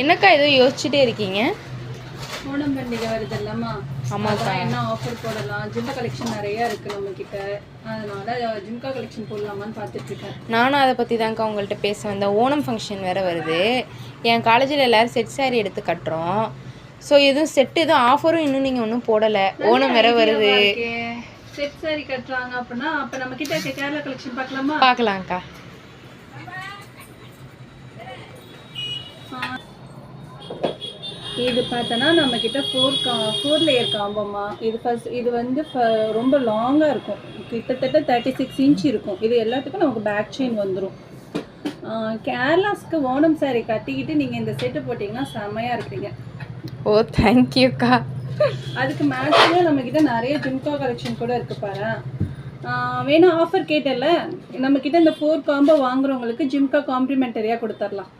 என்னக்கா ஏதோ யோசிச்சுட்டே இருக்கீங்க? ஓணம் பண்டிகை வருது இல்லம்மா, ஆமாக்கா. என்ன ஆஃபர் போடலாம், ஜிம்கா கலெக்ஷன் நிறைய இருக்கு நம்ம கிட்ட, அதனால ஜிம்கா கலெக்ஷன் போடலாமான்னு பார்த்துட்டு இருக்கேன். நானும் அதை பற்றி தான்க்கா உங்கள்கிட்ட பேச வந்தேன். ஓணம் ஃபங்க்ஷன் வேறு வருது. என் காலேஜில் எல்லோரும் செட் சாரீ எடுத்து கட்டுறோம். ஸோ எதுவும் செட் எதுவும் ஆஃபரும் இன்னும் நீங்கள் ஒன்றும் போடலை. ஓணம் வேறு வருது. செட் சாரி கட்டுறாங்க அப்படின்னா அப்போ நம்ம கிட்ட இருக்க கேரளா கலெக்ஷன் பார்க்கலாமா? பார்க்கலாம்க்கா. இது பார்த்தோன்னா நம்மக்கிட்ட ஃபோர் லேயர் காம்போம்மா. இது வந்து ரொம்ப லாங்காக இருக்கும், கிட்டத்தட்ட 36 இன்ச் இருக்கும். இது எல்லாத்துக்கும் நமக்கு பேக் செயின் வந்துடும். கேரளாஸ்க்கு ஓணம் சாரி கட்டிக்கிட்டு நீங்கள் இந்த செட்டு போட்டிங்கன்னா செம்மையாக இருப்பீங்க. ஓ, தேங்க்யூக்கா. அதுக்கு மேட்சாக நம்மக்கிட்ட நிறைய ஜிம்கா கலெக்ஷன் கூட இருக்குது பாரு. வேணா ஆஃபர் கேட்டல, நம்மக்கிட்ட இந்த 4 காம்போ வாங்குறவங்களுக்கு ஜிம்கா காம்ப்ளிமெண்டரியாக கொடுத்துடலாம்.